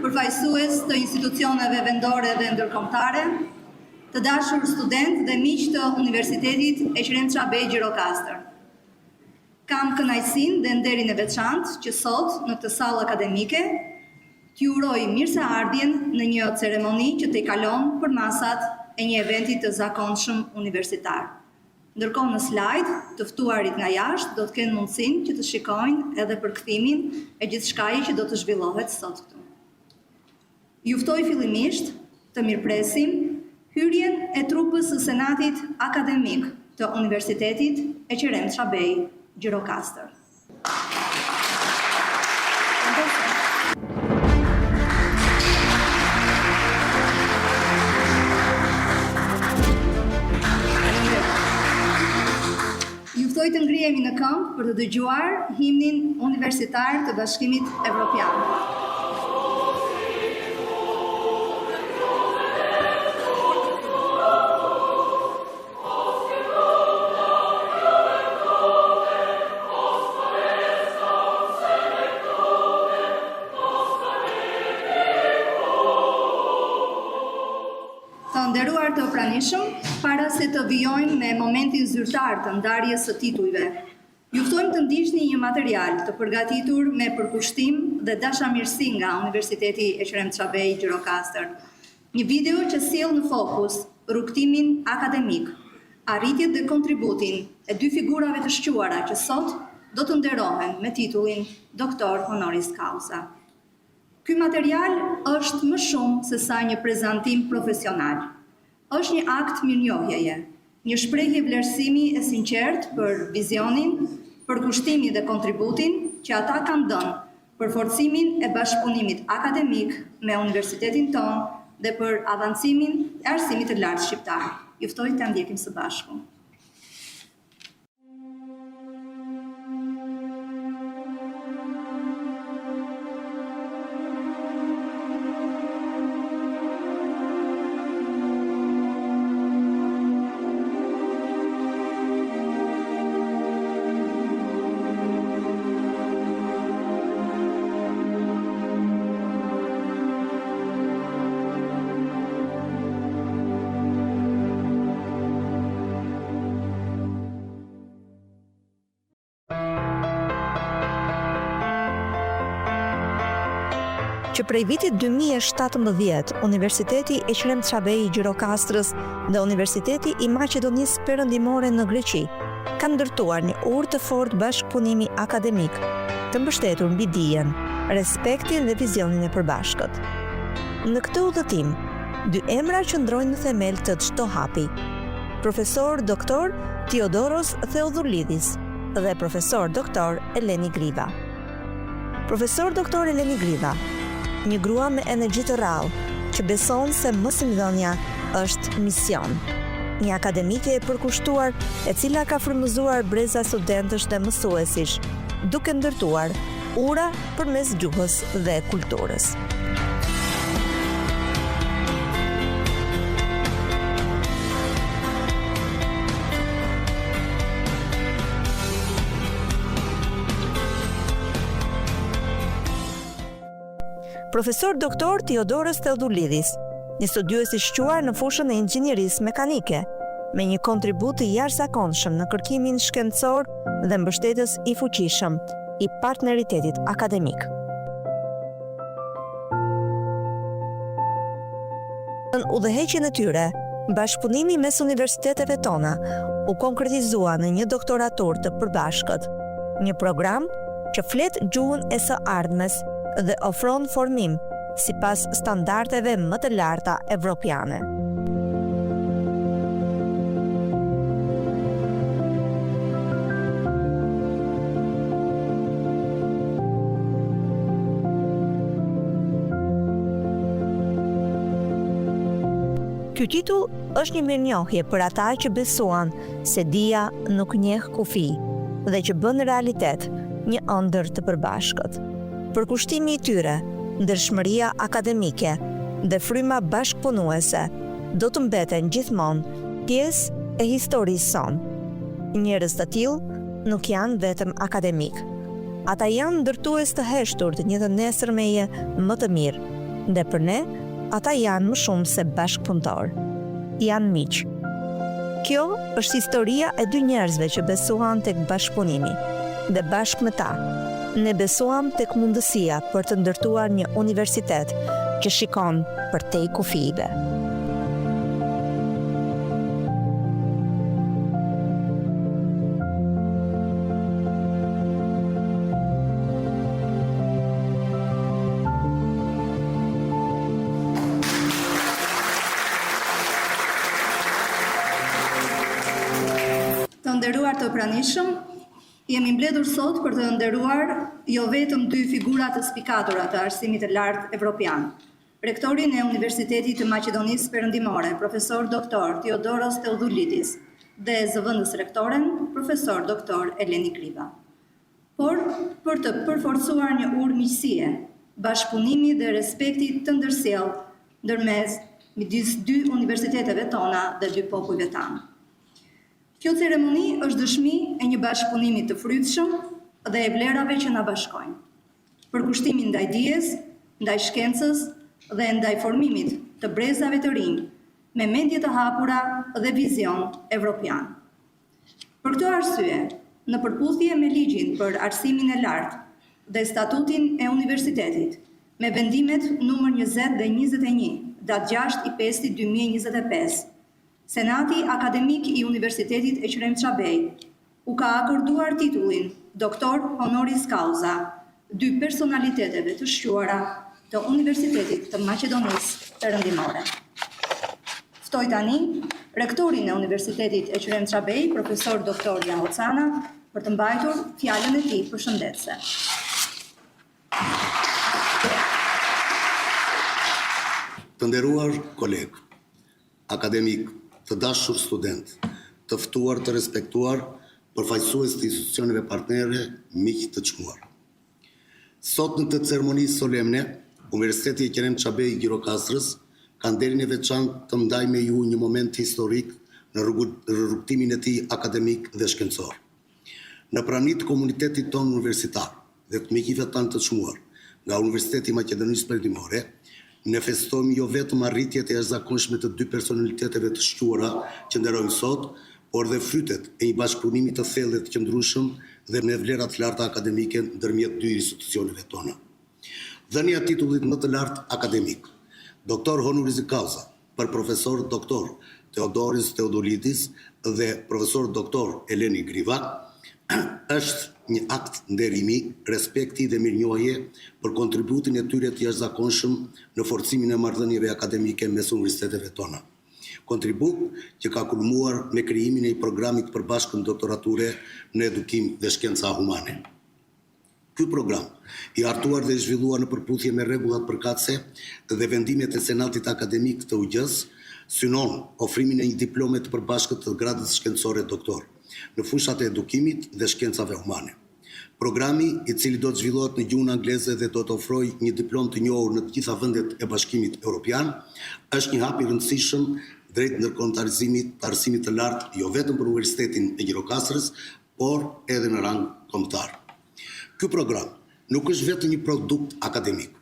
përfaqësues të institucioneve vendore dhe ndërkombëtare, të dashur student dhe miq të Universitetit Eqrem Çabej Gjirokastër. Kam kënaqësinë dhe nderin e veçantë që sot në këtë sallë akademike t'ju uroj mirëseardhjen në një ceremoni që t'i kalon për masat e një eventi të zakonshëm universitar. Ndërkohë në slajd, të ftuarit nga jashtë do të kenë mundësinë që të shikojnë edhe përkthimin e gjithçkaje që do të zhvillohet sot këtu. Ju ftoj fillimisht të mirpresim hyrjen e trupës së Senatit Akademik të Universitetit Eqrem Çabej Gjirokastër. Juftoj të ngrihemi në këmbë për të dëgjuar himnin universitar të Bashkimit Evropian. Të nderuar të pranishëm, para se të vijojmë me momentin zyrtar të ndarjes së titujve, juftojmë të ndiqni një material të përgatitur me përkushtim dhe dashamirësi nga Universiteti Eqrem Çabej Gjirokastër. Një video që sjell në fokus rrugtimin akademik, arritjet dhe kontributin e dy figurave të shquara që sot do të nderohen me titullin Doktor Honoris Causa. Ky material është më shumë se sa një prezantim profesional. Është një akt mirënjohjeje, një shprehje vlerësimi e sinqert për vizionin, për kushtimin dhe kontributin që ata kanë dhënë për forcimin e bashkëpunimit akademik me universitetin tonë dhe për avancimin e arsimit të lartë shqiptar. Ju ftoj ta ndjekim së bashku. Që prej vitit 2017, Universiteti Eqrem Çabej Gjirokastrës dhe Universiteti i Maqedonisë Perëndimore në Greqi kanë ndërtuar një urë të fortë bashkëpunimi akademik, të mbështetur mbi dijen, respektin dhe vizionin e përbashkët. Në këtë udhëtim, dy emra qëndrojnë në themel të çdo hapi: Profesor Doktor Theodoros Theodulidis dhe Profesor Doktor Eleni Griva. Profesor Doktor Eleni Griva, një grua me energji të rrallë, që beson se mësimdhënia është mision. Një akademike e përkushtuar, e cila ka frymëzuar breza studentësh dhe mësuesish, duke ndërtuar ura përmes gjuhës dhe kulturës. Profesor Doktor Theodoros Theodulidis, një studiues i shquar në fushën e inxhinierisë mekanike, me një kontribut të jashtëzakonshëm në kërkimin shkencor dhe mbështetës i fuqishëm i partneritetit akademik. Në udhëheqjen e tyre, bashkëpunimi mes universiteteve tona u konkretizua në një doktoratur të përbashkët, një program që flet gjuhën e së ardhmes dhe ofron formim sipas standardeve më të larta evropiane. Ky titull është një mirënjohje për ata që besuan se dija nuk njeh kufi dhe që bën realitet një ëndër të përbashkët. Përkushtimi i tyre, ndershmëria akademike dhe fryma bashkëpunuese do të mbeten gjithmonë pjesë e historisë sonë. Njerëz të tillë nuk janë vetëm akademik. Ata janë ndërtues të heshtur të një të nesërmeje më të mirë, Dhe për ne, ata janë më shumë se bashkëpunëtor. Janë miq. Kjo është historia e dy njerëzve që besuan tek bashkëpunimi. Dhe bashkë me ta, ne besuam tek mundësia për të ndërtuar një universitet që shikon përtej kufive. Të nderuar të pranishëm, jemi mbledhur sot për të nderuar jo vetëm dy figura të spikatura të arsimit të lartë evropian, rektorin e Universitetit të Maqedonisë Perëndimore, profesor doktor Theodoros Theodolidis, dhe zëvendës rektoren, profesor doktor Eleni Griva. Por për të përforcuar një urë miqësie, bashkëpunimi dhe respekti të ndërsjellë ndërmes midis dy universiteteve tona dhe dy popujve tanë. Kjo ceremoni është dëshmi e një bashkëpunimi të frytshëm dhe e vlerave që na bashkojnë. Përkushtimin ndaj dijes, ndaj shkencës dhe ndaj formimit të brezave të rinj, me mendje të hapura dhe vizion evropian. Për këtë arsye, në përputhje me ligjin për arsimin e lartë dhe statutin e universitetit, me vendimet numër 20 dhe 21, datë 6/5/2025, Senati Akademik i Universitetit Ekrem Çabej u ka akorduar titullin Doktor Honoris Causa dy personaliteteve të shquara të Universitetit të Maqedonisë Perëndimore. Ftoj tani rektorin e Universitetit Ekrem Çabej, profesor doktor Jan Hocana, për të mbajtur fjalën e tij përshëndetëse. Të nderuar kolegë, akademik, të dashur student, të ftuar të respektuar, përfaqësues të institucioneve partnere, miq të çmuar. Sot në këtë ceremoni solemne, Universiteti Ekrem Çabej i Gjirokastrës ka nderin e veçantë të ndajë me ju një moment historik në rrugtimin e tij akademik dhe shkencor. Në pranitë të komunitetit tonë universitar dhe të miqve tanë të çmuar nga Universiteti i Maqedonisë Perëndimore, ne festojmë jo vetëm arritjet e jashtëzakonshme të dy personaliteteve të shquara që nderojmë sot, por dhe frytet e një bashkëpunimi të thellë të qëndrueshëm dhe me vlera të larta akademike ndërmjet dy institucioneve tona. Dhënia e titullit më të lartë akademik, Doktor Honoris Causa, për profesor doktor Theodoros Theodolidis dhe profesor doktor Eleni Griva, është një akt nderimi, respekti dhe mirënjohje për kontributin e tyre të jashtëzakonshëm në forcimin e marrëdhënieve akademike mes universiteteve tona. Kontribut që ka kulmuar me krijimin e një programi të përbashkët doktorature në edukim dhe shkenca humane. Ky program, i hartuar dhe i zhvilluar në përputhje me rregullat përkatëse dhe vendimet e Senatit Akademik të UG-s, synon ofrimin e një diplome të përbashkët të gradës shkencore doktor në fushat e edukimit dhe shkencave humane. Programi, i cili do të zhvillohet në gjuhën angleze dhe do të ofrojë një diplomë të njohur në të gjitha vendet e Bashkimit Evropian, është një hap i rëndësishëm drejt ndërkombëtarizimit të arsimit të lartë jo vetëm për Universitetin e Gjirokastrës, por edhe në rang kombëtar. Ky program nuk është vetëm një produkt akademik.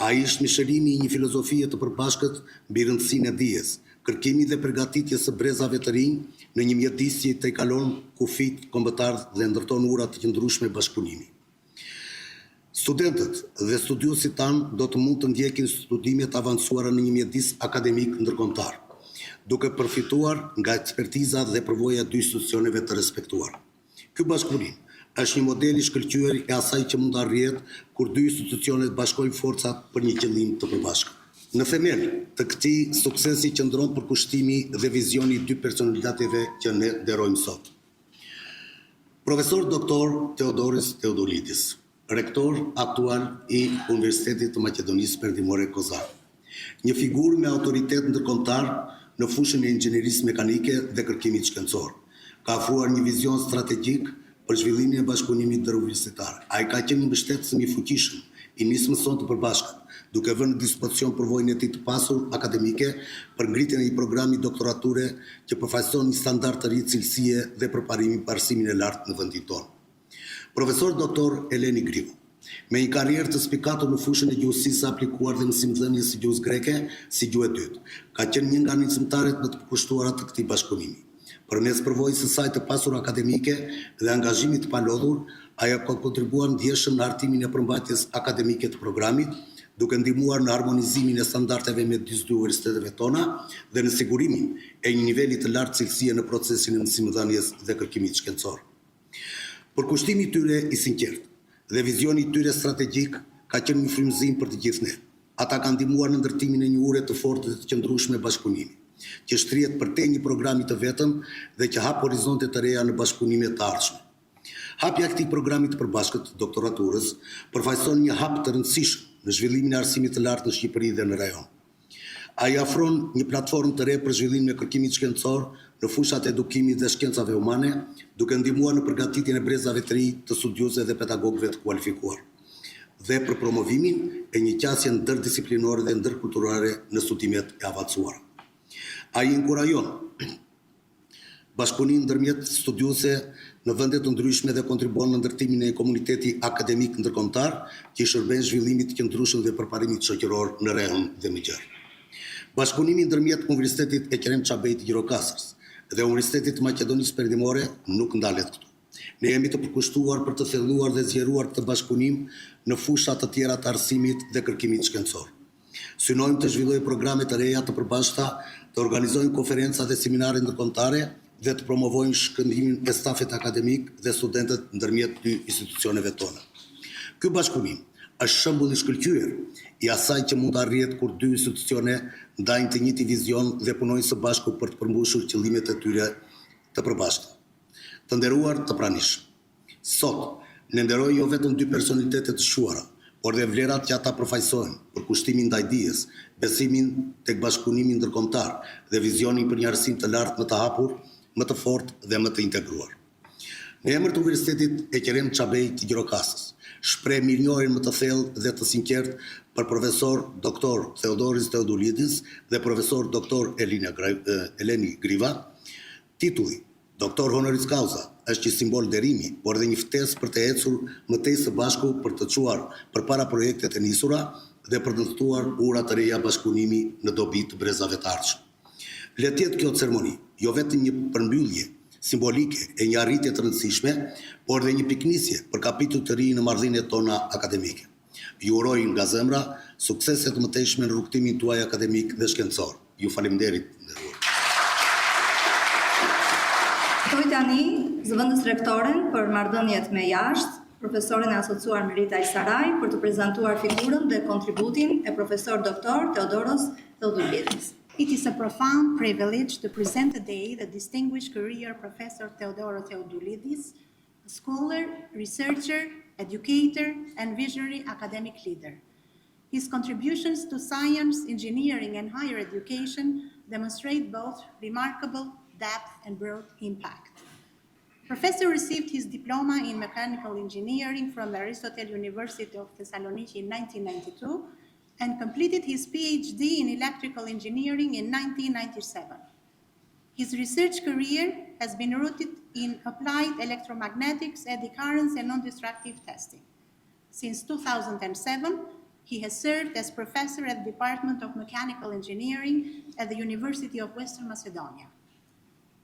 Ai është mishërimi i një filozofie të përbashkët mbi rëndësinë e dijes, kërkimi dhe përgatitjes së brezave të rinj në një mjedisje të i kalon kufit kombëtar dhe ndërton ura të qëndrueshme bashkëpunimi. Studentët dhe studiuesit tanë do të mund të ndjekin studimet avancuara në një mjedis akademik ndërkombëtar, duke përfituar nga ekspertiza dhe përvoja dy institucioneve të respektuar. Ky bashkëpunim është një model i shkëlqyer e asaj që mund arrihet kur dy institucionet bashkojnë forcat për një qëllim të përbashkët. Në themel të këtij suksesi qëndron përkushtimi dhe vizioni i dy personaliteteve që ne nderojmë sot. Profesor doktor Theodoros Theodolidis, rektor aktual i Universitetit të Maqedonisë Perëndimore Kozar. Një figurë me autoritet ndërkombëtar në fushën e inxhinierisë mekanike dhe kërkimit shkencor. Ka ofruar një vizion strategjik për zhvillimin e bashkëpunimit ndëruniversitar. Ai ka qenë një mbështetës i fuqishëm i nisë mëson të përbashkët, duke vënë në dispozicion përvojën e tij të pasur akademike për ngritjen e një programi doktorature që përfaqëson një standard të ri cilësie dhe përparimi për arsimin e lartë në vendin tonë. Profesor doktor Eleni Griva Me një karrierë të spikatur në fushën e gjuhësisë së aplikuar dhe mësimdhënies së gjuhës greke si gjuhë e dytë, ka qenë një nga nisëmtarët më të përkushtuara të këtij bashkëpunimi. Përmes përvojës së saj të pasur akademike dhe angazhimit të palodhur, ajo ka kontribuar ndjeshëm në hartimin e përmbajtjes akademike të programit, duke ndihmuar në harmonizimin e standardeve me 22 universiteteve tona dhe në sigurimin e një niveli të lartë cilësie në procesin e mësimdhënies dhe kërkimit shkencor. Përkushtimi i tyre i sinqertë dhe vizioni i tyre strategjik ka qenë një frymëzim për të gjithë ne. Ata kanë ndihmuar në ndërtimin e një ure të fortë dhe të qëndrueshme bashkëpunimi, që shtrihet përtej një programi të vetëm dhe që hap horizonte të reja në bashkëpunime të ardhshme. Hapja e këtij programi të përbashkët të doktoraturës përfaqëson një hap të rëndësishëm në zhvillimin e arsimit të lartë në Shqipëri dhe në rajon. Ai ofron një platformë të re për zhvillimin e kërkimit shkencor në fushat e edukimit dhe shkencave humane, duke ndihmuar në përgatitjen e brezave të ri të studiuesve dhe pedagogëve të kualifikuar, dhe për promovimin e një qasje ndërdisiplinore dhe ndërkulturore në studimet e avancuara. Ai inkurajon bashkëpunimin ndërmjet studiuesve në vende të ndryshme dhe kontribuon në ndërtimin e një komuniteti akademik ndërkombëtar që i shërben zhvillimit të qëndrueshëm dhe përparimit shoqëror në rajon dhe më gjerë. Bashkëpunimi ndërmjet Universitetit Ekrem Çabej të Gjirokastrës dhe Universitetit të Maqedonisë Perëndimore nuk ndalet këtu. Ne jemi të përkushtuar për të thelluar dhe zgjeruar këtë bashkëpunim në fusha të tjera të arsimit dhe kërkimit shkencor. Synojmë të zhvillojmë programe të reja të përbashkëta, të organizojmë konferenca dhe seminare ndërkombëtare dhe të promovojmë shkëndimin e stafit akademik dhe studentët ndërmjet dy institucioneve tona. Ky bashkëpunim është shembull i shkëlqyer i asaj që mund të arrihet kur dy institucione ndajnë të njëjtin vizion dhe punojnë së bashku për të përmbushur qëllimet e tyre të përbashkëta. Të nderuar të pranishëm, sot ne nderoj jo vetëm dy personalitete të shuara, por dhe vlerat që ata përfaqësojnë, përkushtimin ndaj dijes, besimin tek bashkëpunimi ndërkombëtar dhe vizionin për një arsim të lartë më të hapur, më të fortë dhe më të integruar. Në emër të Universitetit Ekrem Çabej të Gjirokastrës, shpreh mirënjohjen më të thellë dhe të sinqertë për profesor doktor Theodoris Theodulidis dhe profesor doktor Eleni Griva. Titulli doktor honoris causa është një simbol derimi, por dhe një ftesë për të ecur më tej së bashku për të çuar përpara projektet e nisura dhe për të ndërtuar ura të reja bashkëpunimi në dobi të brezave të ardhshme. Le të jetë kjo ceremoni jo vetëm një përmbyllje simbolike e një arritje të rëndësishme, por dhe një piknisje për kapitull të ri në marrëdhëniet tona akademike. Ju uroj nga zemra suksese të mëtejshme në rrugtimin tuaj akademik dhe shkencor. Ju faleminderit. Ftoj tani zëvendës rektoren për marrëdhëniet me jashtë, profesorin e asociuar Merita Isaraj, për të prezantuar figurën dhe kontributin e profesor doktor Theodoros Theodulidis. It is a profound privilege to present today the distinguished career Professor Theodoros Theodulidis, a scholar, researcher, educator, and visionary academic leader. His contributions to science, engineering, and higher education demonstrate both remarkable depth and broad impact. Professor received his diploma in mechanical engineering from the Aristotle University of Thessaloniki in 1992 and completed his PhD in electrical engineering in 1997. His research career has been rooted in applied electromagnetics, eddy currents, and non-destructive testing. Since 2007, he has served as professor at the Department of Mechanical Engineering at the University of Western Macedonia.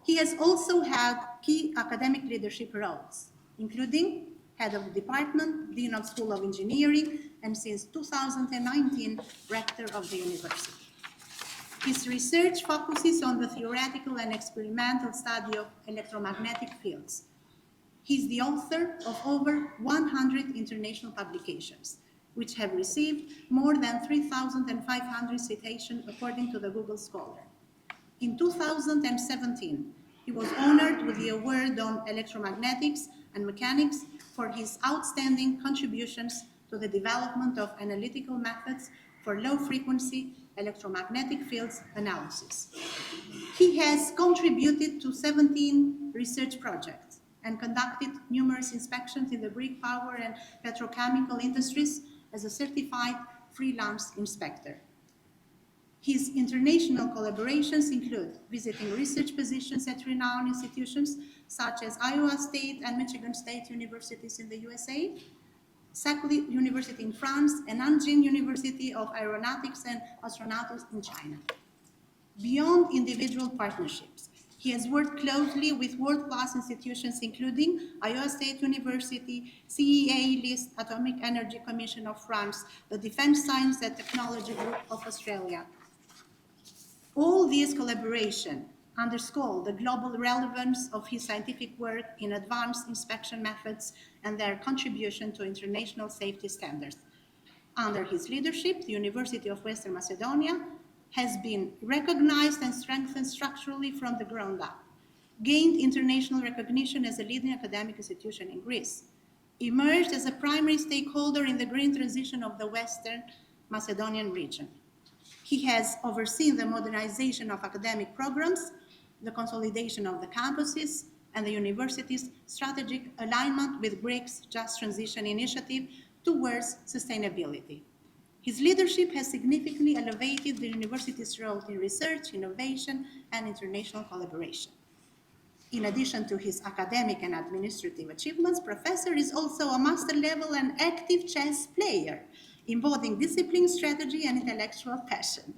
He has also had key academic leadership roles, including head of the department, dean of School of Engineering, and since 2019, rector of the university. His research focuses on the theoretical and experimental study of electromagnetic fields. He is the author of over 100 international publications, which have received more than 3,500 citations according to the Google Scholar. In 2017, he was honored with the award on electromagnetics and mechanics for his outstanding contributions to the development of analytical methods for low-frequency electromagnetic fields analysis. He has contributed to 17 research projects and conducted numerous inspections in the Greek power and petrochemical industries as a certified freelance inspector. His international collaborations include visiting research positions at renowned institutions such as Iowa State and Michigan State universities in the USA, Saclay University in France, and Nanjing University of Aeronautics and Astronautics in China. Beyond individual partnerships, he has worked closely with world-class institutions including Iowa State University, CEA List, Atomic Energy Commission of France, the Defense Science and Technology Group of Australia. All these collaboration underscore the global relevance of his scientific work in advanced inspection methods and their contribution to international safety standards. Under his leadership, the University of Western Macedonia has been recognized and strengthened structurally from the ground up, gained international recognition as a leading academic institution in Greece, emerged as a primary stakeholder in the green transition of the Western Macedonian region. He has overseen the modernization of academic programs, the consolidation of the campuses, and the university's strategic alignment with Greece's Just Transition Initiative towards sustainability. His leadership has significantly elevated the university's role in research, innovation, and international collaboration. In addition to his academic and administrative achievements, Professor is also a master-level and active chess player, embodying discipline, strategy, and intellectual passion.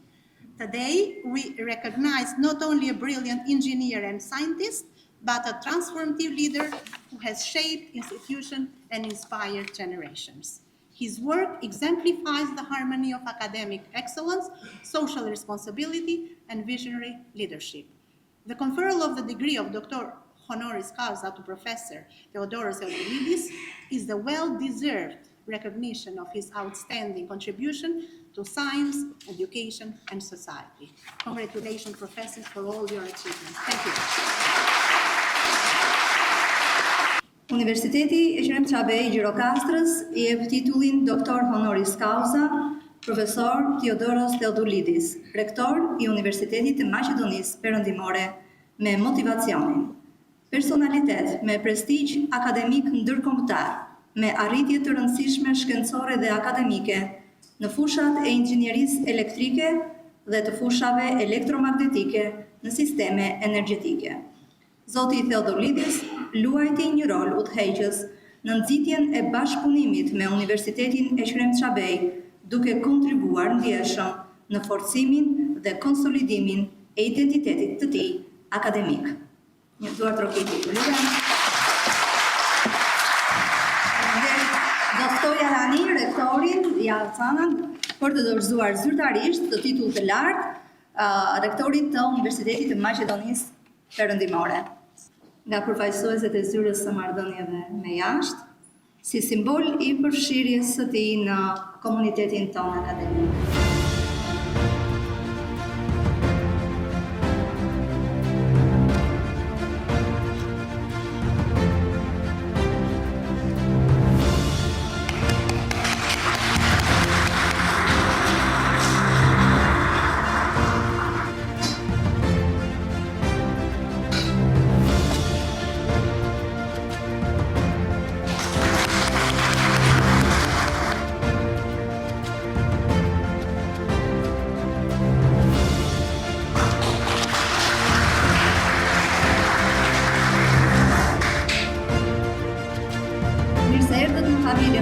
Today, we recognize not only a brilliant engineer and scientist, but a transformative leader who has shaped institutions and inspired generations. His work exemplifies the harmony of academic excellence, social responsibility, and visionary leadership. The conferral of the degree of Doctor Honoris Causa to Professor Theodoros Theodolidis is the well-deserved recognition of his outstanding contribution to science, education, and society. Congratulations, professors, for all your achievements. Thank you. Universiteti Eqrem Çabej Gjirokastrës I jep titullin Doktor Honoris Causa Profesor Theodoros Theodolidis, rektor I Universitetit të Maqedonisë Perëndimore me motivacionin. Personalitet me prestigj akademik ndërkombëtar, me arritje të rëndësishme shkencore dhe akademike në fushat e inxhinierisë elektrike dhe të fushave elektromagnetike në sisteme energjetike. Zoti Theodolidis luajti një rol udhëheqës në nxitjen e bashkëpunimit me Universitetin Eqrem Çabej, duke kontribuar ndjeshëm në forcimin dhe konsolidimin e identitetit të tij akademik. Një duar trokiti të lutem. Do ftoja tani rektorin Jalcanën për të dorëzuar zyrtarisht të titull të lartë rektorit të Universitetit të Maqedonisë Perëndimore. Nga përfaqësueset e zyrës së marrëdhënieve me jashtë, si simbol I përfshirjes së tij në komunitetin tonë akademik.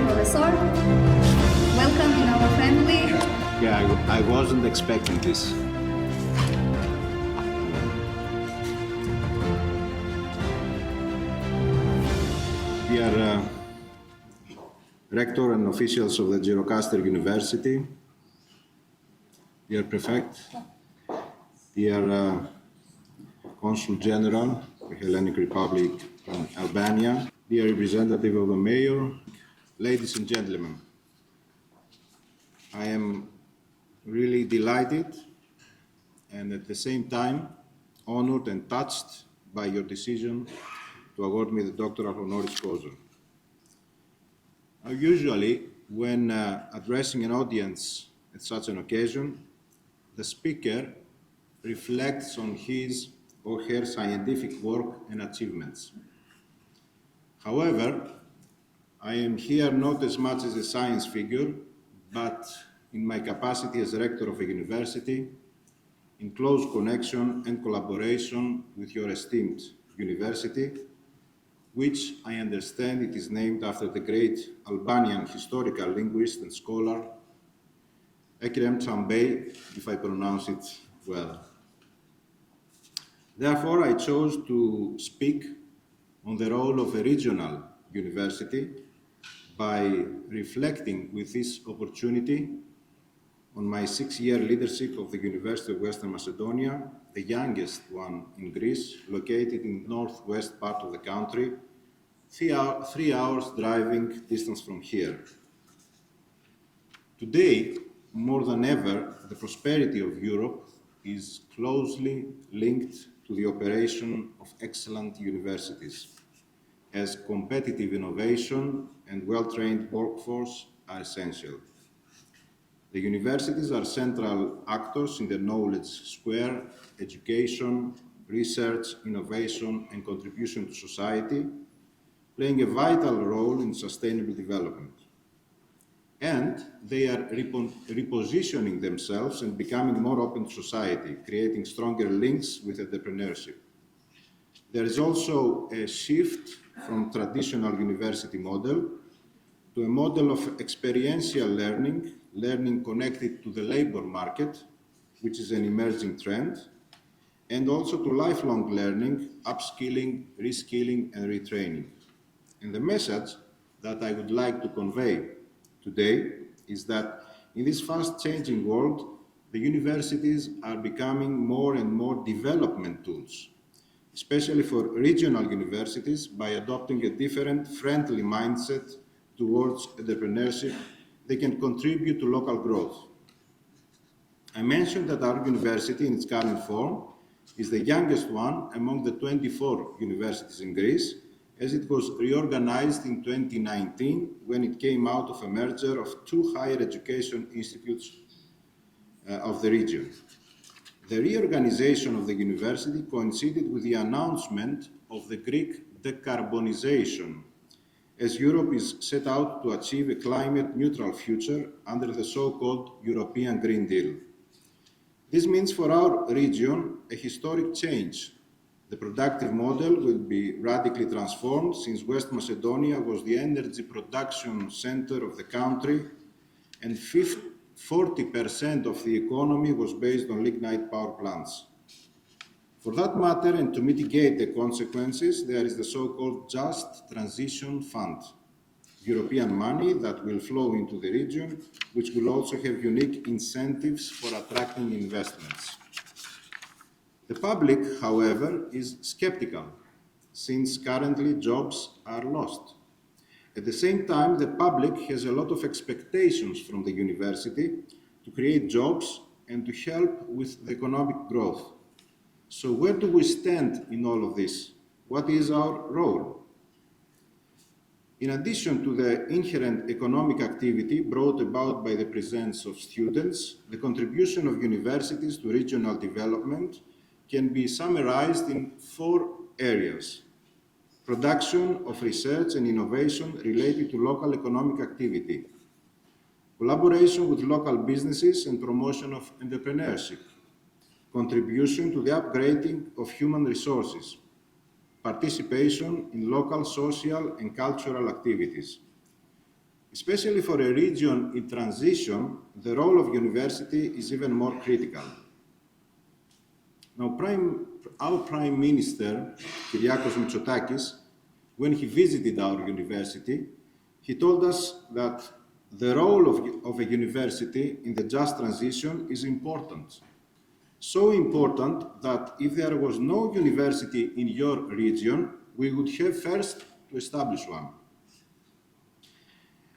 Professor, welcome in our family. Yeah, I wasn't expecting this. Dear Rector and officials of the Gjirokastër University, dear Prefect, dear Consul General of the Hellenic Republic in Albania, dear representative of the Mayor, ladies and gentlemen, I am really delighted and at the same time honored and touched by your decision to award me the doctoral honoris causa. Now, usually, when addressing an audience at such an occasion, the speaker reflects on his or her scientific work and achievements. However, I am here not as much as a science figure, but in my capacity as rector of a university, in close connection and collaboration with your esteemed university, which I understand it is named after the great Albanian historical linguist and scholar Ekrem Tambay, if I pronounce it well. Therefore, I chose to speak on the role of a regional university by reflecting with this opportunity on my 6-year leadership of the University of Western Macedonia, the youngest one in Greece, located in the northwest part of the country, 3 hours driving distance from here. Today, more than ever, the prosperity of Europe is closely linked to the operation of excellent universities, as competitive innovation and well-trained workforce are essential. The universities are central actors in the knowledge square, education, research, innovation, and contribution to society, playing a vital role in sustainable development. And they are repositioning themselves and becoming more open to society, creating stronger links with entrepreneurship. There is also a shift from traditional university model to a model of experiential learning, learning connected to the labor market, which is an emerging trend, and also to lifelong learning, upskilling, reskilling, and retraining. And the message that I would like to convey today is that in this fast-changing world, the universities are becoming more and more development tools, especially for regional universities, by adopting a different, friendly mindset towards entrepreneurship. They can contribute to local growth. I mentioned that our university in its current form is the youngest one among the 24 universities in Greece, as it was reorganized in 2019 when it came out of a merger of 2 higher education institutes of the region. The reorganization of the university coincided with the announcement of the Greek decarbonization, as Europe is set out to achieve a climate-neutral future under the so-called European Green Deal. This means for our region a historic change. The productive model will be radically transformed, since West Macedonia was the energy production center of the country, and 40% of the economy was based on lignite power plants. For that matter, and to mitigate the consequences, there is the so-called Just Transition Fund, European money that will flow into the region, which will also have unique incentives for attracting investments. The public, however, is skeptical, since currently jobs are lost. At the same time, the public has a lot of expectations from the university to create jobs and to help with the economic growth. So where do we stand in all of this? What is our role? In addition to the inherent economic activity brought about by the presence of students, the contribution of universities to regional development can be summarized in 4 areas: production of research and innovation related to local economic activity, collaboration with local businesses and promotion of entrepreneurship, contribution to the upgrading of human resources, participation in local social and cultural activities. Especially for a region in transition, the role of university is even more critical. Now, our Prime Minister, Kyriakos Mitsotakis, when he visited our university, he told us that the role of a university in the just transition is important. So important that if there was no university in your region, we would have first to establish one.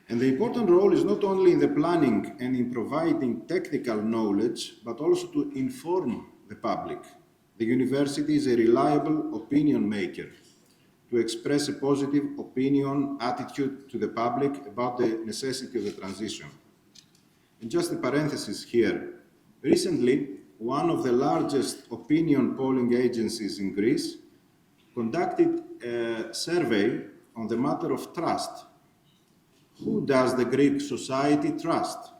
And the important role is not only in the planning and in providing technical knowledge, but also to inform the public. The university is a reliable opinion maker to express a positive opinion, attitude to the public about the necessity of the transition. And just a parenthesis here. Recently, one of the largest opinion polling agencies in Greece conducted a survey on the matter of trust. Who does the Greek society trust?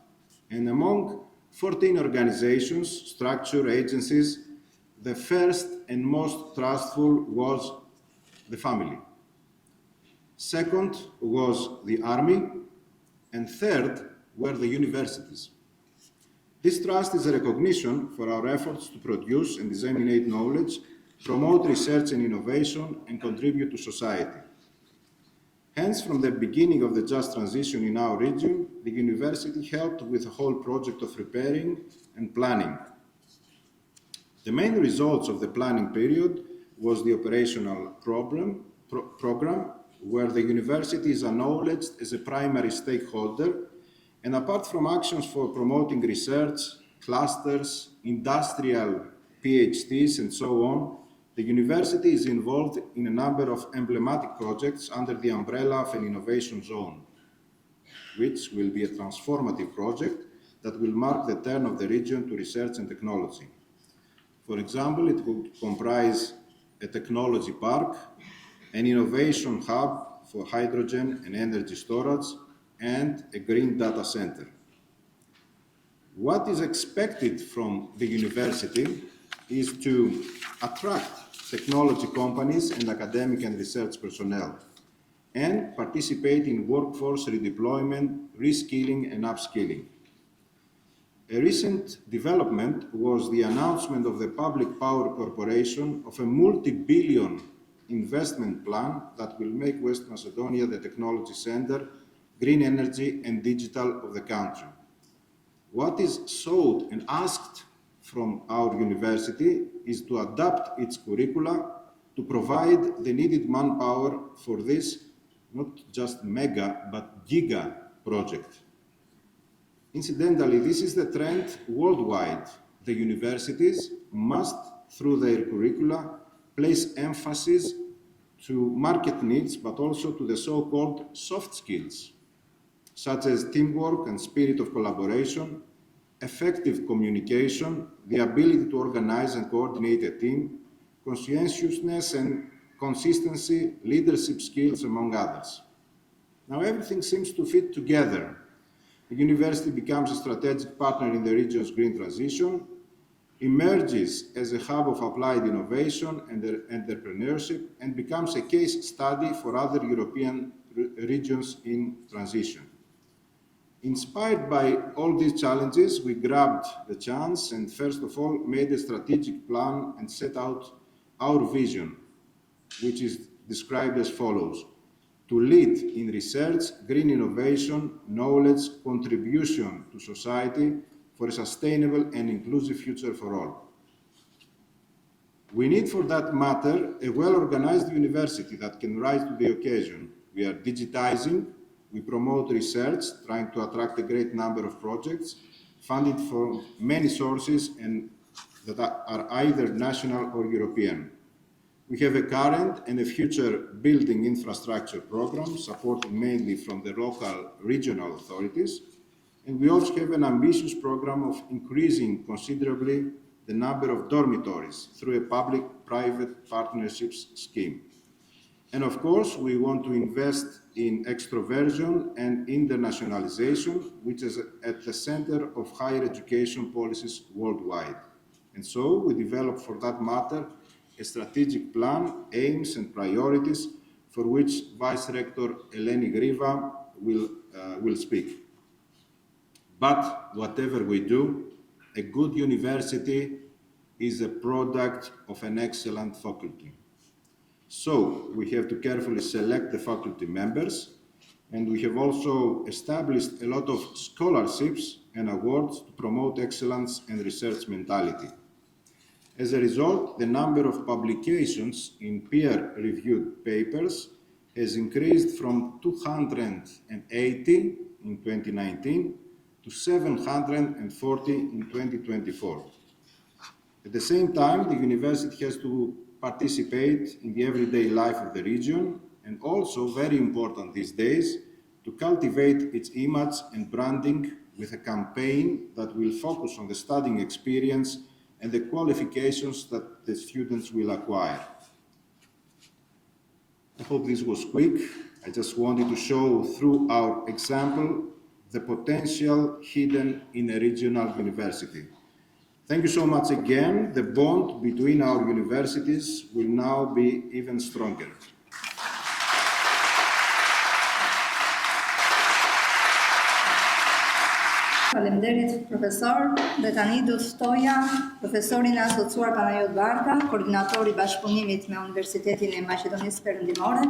And among 14 organizations, structure, agencies, the first and most trustful was the family. Second was the army, and third were the universities. This trust is a recognition for our efforts to produce and disseminate knowledge, promote research and innovation, and contribute to society. Hence, from the beginning of the just transition in our region, the university helped with the whole project of preparing and planning. The main results of the planning period was the operational program, where the university is acknowledged as a primary stakeholder, and apart from actions for promoting research, clusters, industrial PhDs, and so on, the university is involved in a number of emblematic projects under the umbrella of an innovation zone, which will be a transformative project that will mark the turn of the region to research and technology. For example, it could comprise a technology park, an innovation hub for hydrogen and energy storage, and a green data center. What is expected from the university is to attract technology companies and academic and research personnel, and participate in workforce redeployment, reskilling, and upskilling. A recent development was the announcement of the Public Power Corporation of a multi-billion investment plan that will make West Macedonia the technology center, green energy, and digital of the country. What is sought and asked from our university is to adapt its curricula to provide the needed manpower for this not just mega but giga project. Incidentally, this is the trend worldwide. The universities must, through their curricula, place emphasis to market needs, but also to the so-called soft skills, such as teamwork and spirit of collaboration, effective communication, the ability to organize and coordinate a team, conscientiousness and consistency, leadership skills, among others. Now everything seems to fit together. The university becomes a strategic partner in the region's green transition, emerges as a hub of applied innovation and entrepreneurship, and becomes a case study for other European regions in transition. Inspired by all these challenges, we grabbed the chance and first of all made a strategic plan and set out our vision, which is described as follows: to lead in research, green innovation, knowledge, contribution to society for a sustainable and inclusive future for all. We need, for that matter, a well-organized university that can rise to the occasion. We are digitizing, we promote research, trying to attract a great number of projects, funded from many sources and that are either national or European. We have a current and a future building infrastructure program supported mainly from the local regional authorities. And we also have an ambitious program of increasing considerably the number of dormitories through a public-private partnerships scheme. And of course, we want to invest in extroversion and internationalization, which is at the center of higher education policies worldwide. And so we develop, for that matter, a strategic plan, aims and priorities for which Vice Rector Eleni Griva will speak. But whatever we do, a good university is a product of an excellent faculty. So we have to carefully select the faculty members, and we have also established a lot of scholarships and awards to promote excellence and research mentality. As a result, the number of publications in peer-reviewed papers has increased from 280 in 2019 to 740 in 2024. At the same time, the university has to participate in the everyday life of the region, and also, very important these days, to cultivate its image and branding with a campaign that will focus on the studying experience and the qualifications that the students will acquire. I hope this was quick. I just wanted to show through our example the potential hidden in a regional university. Thank you so much again. The bond between our universities will now be even stronger. Faleminderit profesor, dhe tani do të ftoja profesorin e asociuar Panajot Barka, koordinatori i bashkëpunimit me Universitetin e Maqedonisë Perëndimore,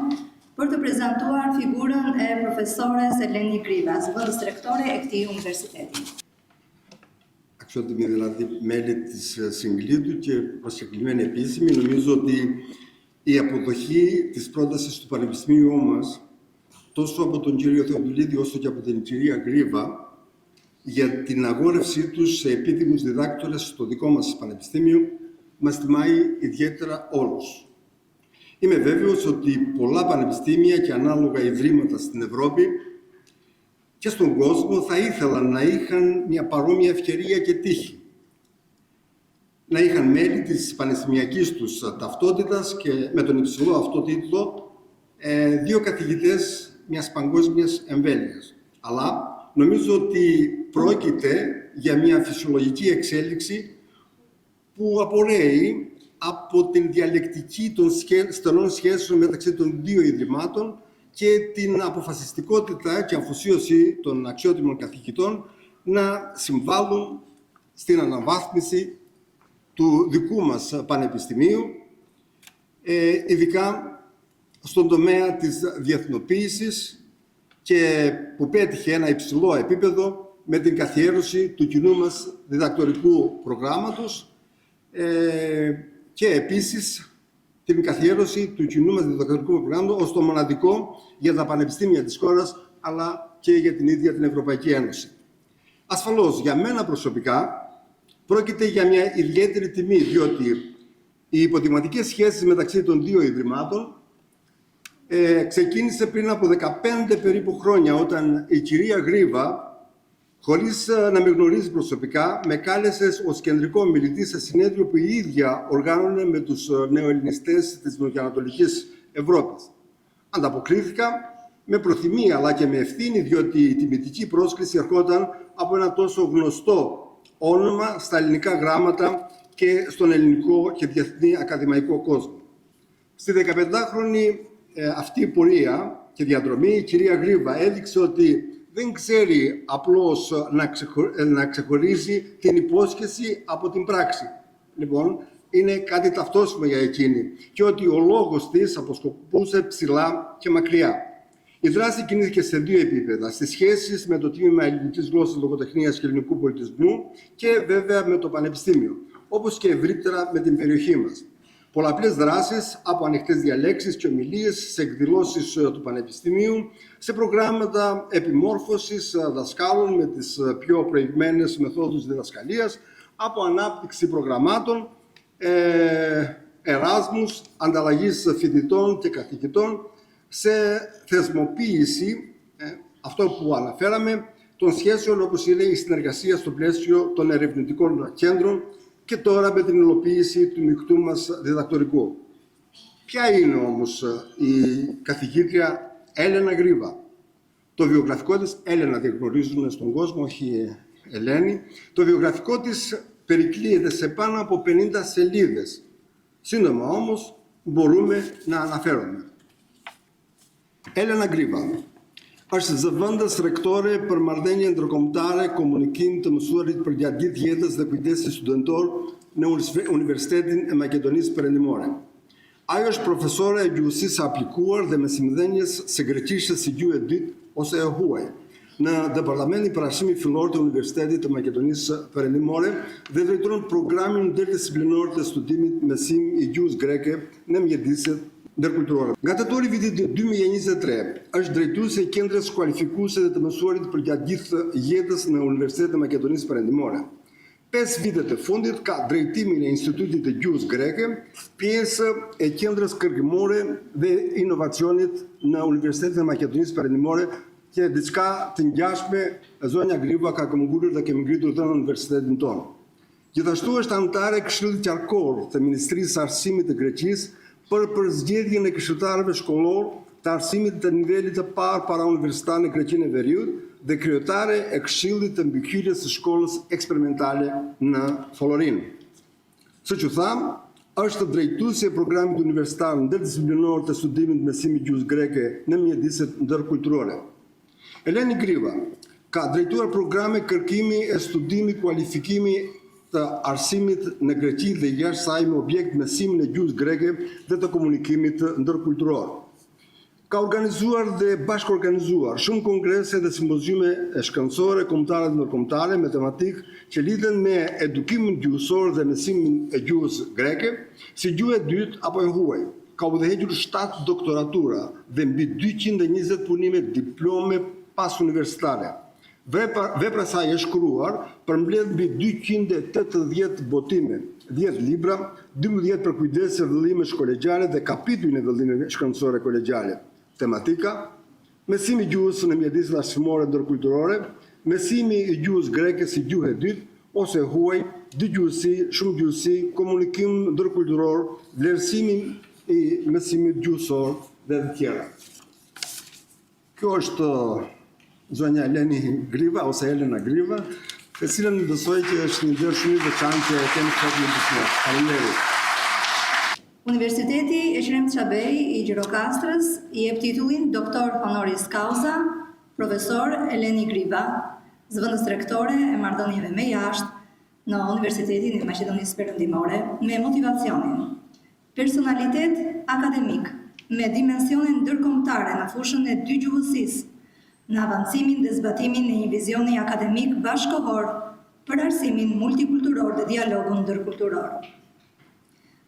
për të prezantuar figurën e profesores Eleni Griva, zëvendës rektore e këtij universiteti. Αξιότιμοι δηλαδή μέλη της Συγκλήτου και προσκεκλημένοι επίσημοι, νομίζω ότι η αποδοχή της πρότασης του Πανεπιστημίου μας, τόσο από τον κύριο Θεοδουλίδη όσο και από την κυρία Γκρίβα, για την αγόρευσή τους σε επίτιμους διδάκτορες στο δικό μας Πανεπιστήμιο, μας τιμάει ιδιαίτερα όλους. Είμαι βέβαιος ότι πολλά πανεπιστήμια και ανάλογα ιδρύματα στην Ευρώπη και στον κόσμο θα ήθελαν να είχαν μια παρόμοια ευκαιρία και τύχη. Να είχαν μέλη της πανεπιστημιακής τους ταυτότητας και με τον υψηλό αυτό τίτλο δύο καθηγητές μιας παγκόσμιας εμβέλειας. Αλλά νομίζω ότι πρόκειται για μια φυσιολογική εξέλιξη που απορρέει από την διαλεκτική των στενών σχέσεων μεταξύ των δύο ιδρυμάτων και την αποφασιστικότητα και αφοσίωση των αξιότιμων καθηγητών να συμβάλλουν στην αναβάθμιση του δικού μας πανεπιστημίου, ειδικά στον τομέα της διεθνοποίησης και που πέτυχε ένα υψηλό επίπεδο με την καθιέρωση του κοινού μας διδακτορικού προγράμματος και επίσης την καθιέρωση του κοινού μας διδακτορικού προγράμματος ως το μοναδικό για τα πανεπιστήμια της χώρας, αλλά και για την ίδια την Ευρωπαϊκή Ένωση. Ασφαλώς, για μένα προσωπικά, πρόκειται για μια ιδιαίτερη τιμή, διότι οι υποδειγματικές σχέσεις μεταξύ των δύο ιδρυμάτων ξεκίνησε πριν από 15 περίπου χρόνια, όταν η κυρία Γκρίβα, χωρίς να με γνωρίζει προσωπικά, με κάλεσε ως κεντρικό μιλητή σε συνέδριο που η ίδια οργάνωνε με τους νεοελληνιστές της Νοτιοανατολικής Ευρώπης. Ανταποκρίθηκα με προθυμία αλλά και με ευθύνη, διότι η τιμητική πρόσκληση ερχόταν από ένα τόσο γνωστό όνομα στα ελληνικά γράμματα και στον ελληνικό και διεθνή ακαδημαϊκό κόσμο. Στη 15χρονη αυτή πορεία και διαδρομή, η κυρία Γκρίβα έδειξε ότι δεν ξέρει απλώς να ξεχωρίζει την υπόσχεση από την πράξη. Λοιπόν, είναι κάτι ταυτόσιμο για εκείνη και ότι ο λόγος της αποσκοπούσε ψηλά και μακριά. Η δράση κινήθηκε σε δύο επίπεδα, στις σχέσεις με το Τμήμα Ελληνικής Γλώσσας, Λογοτεχνίας και Ελληνικού Πολιτισμού και βέβαια με το Πανεπιστήμιο, όπως και ευρύτερα με την περιοχή μας. Πολλαπλές δράσεις, από ανοιχτές διαλέξεις και ομιλίες, σε εκδηλώσεις του Πανεπιστημίου, σε προγράμματα επιμόρφωσης δασκάλων με τις πιο προηγμένες μεθόδους διδασκαλίας, από ανάπτυξη προγραμμάτων, εράσμους, ανταλλαγής φοιτητών και καθηγητών, σε θεσμοποίηση, αυτό που αναφέραμε, των σχέσεων όπως είναι η συνεργασία στο πλαίσιο των ερευνητικών κέντρων, και τώρα με την υλοποίηση του μεικτού μας διδακτορικού. Ποια είναι όμως η καθηγήτρια Έλενα Γκρίβα? Το βιογραφικό της, Έλενα τη γνωρίζουν στον κόσμο, όχι Ελένη, το βιογραφικό της περικλείεται σε πάνω από 50 σελίδες. Σύντομα όμως μπορούμε να αναφέρουμε. Έλενα Γκρίβα është zëvendës rektore për marrëdhënie ndërkombëtare, komunikim të mësuarit për gjatëgjithë jetës dhe kujdesi studentor në Universitetin e Maqedonisë Perëndimore. Ajo është profesore e gjuhësisë aplikuar dhe mësimdhënies së greqishtë si gjuhë e dytë ose e huaj në Departamentin për Arsimin Fillor të Universitetit të Maqedonisë Perëndimore dhe drejton programin interdisiplinor të studimit mësim i gjuhës greke në mjediset ndërkulturore. Nga tetori vitit 2023 është drejtuese e qendrës kualifikuese dhe të mësuarit për gjatë gjithë jetës në Universitetin e Maqedonisë Perëndimore. 5 vitet e fundit ka drejtimin e Institutit të Gjuhës Greke, pjesë e qendrës kërkimore dhe inovacionit në Universitetin e Maqedonisë Perëndimore, që diçka të ngjashme zonja Gliva ka këmbgulur dhe kemi ngritur dhe në universitetin tonë. Gjithashtu është anëtare e Këshillit Qarkor të Ministrisë së Arsimit të Greqisë për përzgjedhjen e këshilltarëve shkollor të arsimit të nivelit të parë para universitar në Greqinë e Veriut dhe kryetare e Këshillit të mbikëqyrjes së shkollës eksperimentale në Florin. Siç u tham, është drejtuese e programit universitar ndërdisiplinor të studimit mësimit gjuhës greke në mjediset ndërkulturore. Eleni Griva ka drejtuar programe kërkimi e studimi kualifikimi të arsimit në Greqi dhe jashtë saj me objekt mësimin e gjuhës greke dhe të komunikimit ndërkulturor. Ka organizuar dhe bashkëorganizuar shumë kongrese dhe simpoziume shkencore, kombëtare dhe ndërkombëtare me tematikë që lidhen me edukimin gjuhësor dhe mësimin e gjuhës greke, si gjuhë e dytë apo e huaj. Ka udhëhequr 7 doktoratura dhe mbi 220 punime diplome pas universitare. Vepra saj e shkruar përmbledh mbi 280 botime, 10 libra, 12 për kujdesë e vëllime kolegjale dhe kapitullin e vëllime shkencore kolegjale. Tematika: mësimi i gjuhës në mjedisin arsimore ndërkulturore, mësimi i gjuhës greke si gjuhë e dytë ose huaj, dëgjuesi, shumëgjuhësi, komunikim ndërkulturor, vlerësimi i mësimit gjuhësor dhe të tjera. Kjo është zonja Eleni Griva ose Elena Griva, e cilën besoj që është një gjë shumë e veçantë që kemi sot në Bishkek. Faleminderit. Universiteti Ekrem Çabej i Gjirokastrës i jep titullin Doktor Honoris Causa Profesor Eleni Griva, zëvendës rektore e marrëdhënieve me jashtë në Universitetin e Maqedonisë Perëndimore, me motivacionin personalitet akademik me dimensionin ndërkombëtare në fushën e dygjuhësisë, në avancimin dhe zbatimin e një vizioni akademik bashkëkohor për arsimin multikulturor dhe dialogun ndërkulturor.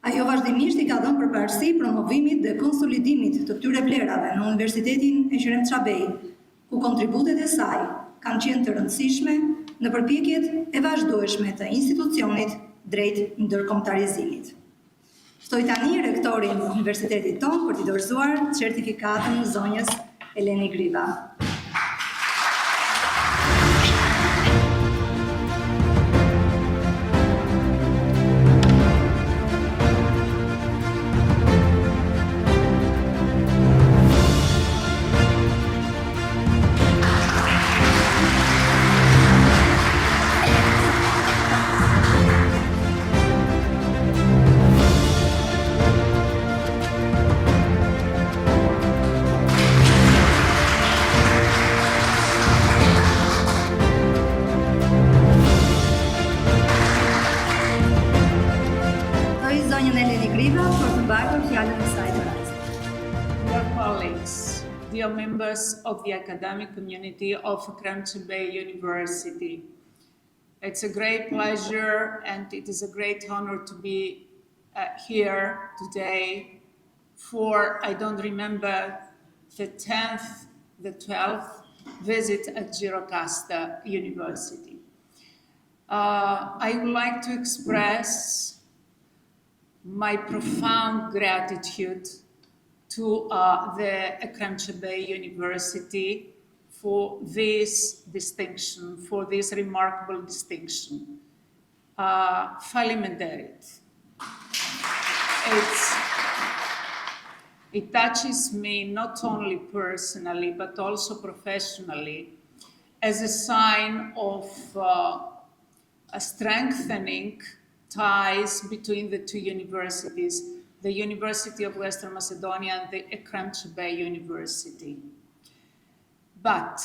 Ajo vazhdimisht i ka dhënë përparësi promovimit dhe konsolidimit të këtyre vlerave në Universitetin Ekrem Çabej, ku kontributet e saj kanë qenë të rëndësishme në përpjekjet e vazhdueshme të institucionit drejt ndërkombëtarizimit. Ftoj tani rektorin e universitetit tonë për t'i dorëzuar certifikatën zonjës Eleni Griva. Dear members of the academic community of Ekrem Çabej University, it's a great pleasure and it is a great honor to be here today for, I don't remember, the 10th, the 12th visit at Gjirokastra University. I would like to express my profound gratitude to the Ekrem Çabej University for this distinction, for this remarkable distinction. Faleminderit. It touches me not only personally, but also professionally, as a sign of a strengthening ties between the two universities, the University of Western Macedonia and the Ekrem Çabej University. But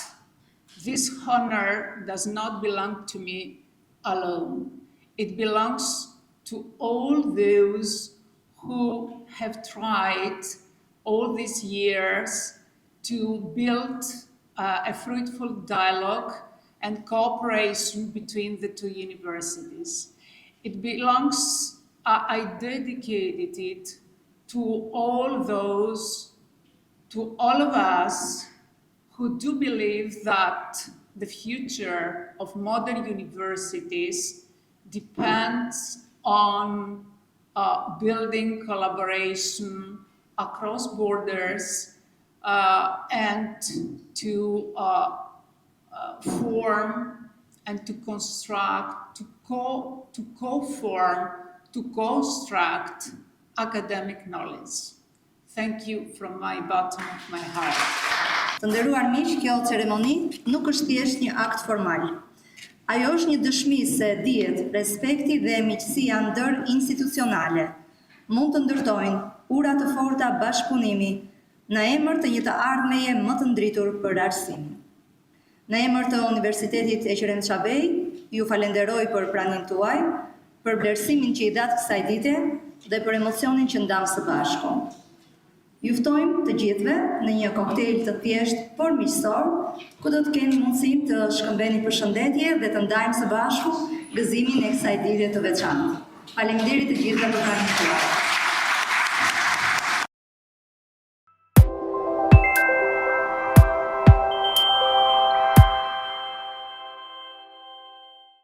this honor does not belong to me alone. It belongs to all those who have tried all these years to build a fruitful dialogue and cooperation between the two universities. It belongs, I dedicated it to all those, to all of us who do believe that the future of modern universities depends on building collaboration across borders and to form and to construct, to co-form, to construct academic knowledge. Thank you from my bottom of my heart. Të nderuar miq, kjo ceremoni nuk është thjesht një akt formal. Ajo është një dëshmi se dihet, respekti dhe miqësia ndër institucionale mund të ndërtojnë ura të forta bashkëpunimi në emër të një të ardhmeje më të ndritur për arsim. Në emër të Universitetit Eqerem Çabej, ju falenderoj për pranimin tuaj, për vlerësimin që i datë kësaj dite dhe për emocionin që ndam së bashku. Ju ftojmë të gjithëve në një koktejl të thjeshtë por miqësor, ku do të keni mundësinë të shkëmbeni përshëndetje dhe të ndajmë së bashku gëzimin e kësaj dite të veçantë. Faleminderit të gjithëve për pranimin tuaj.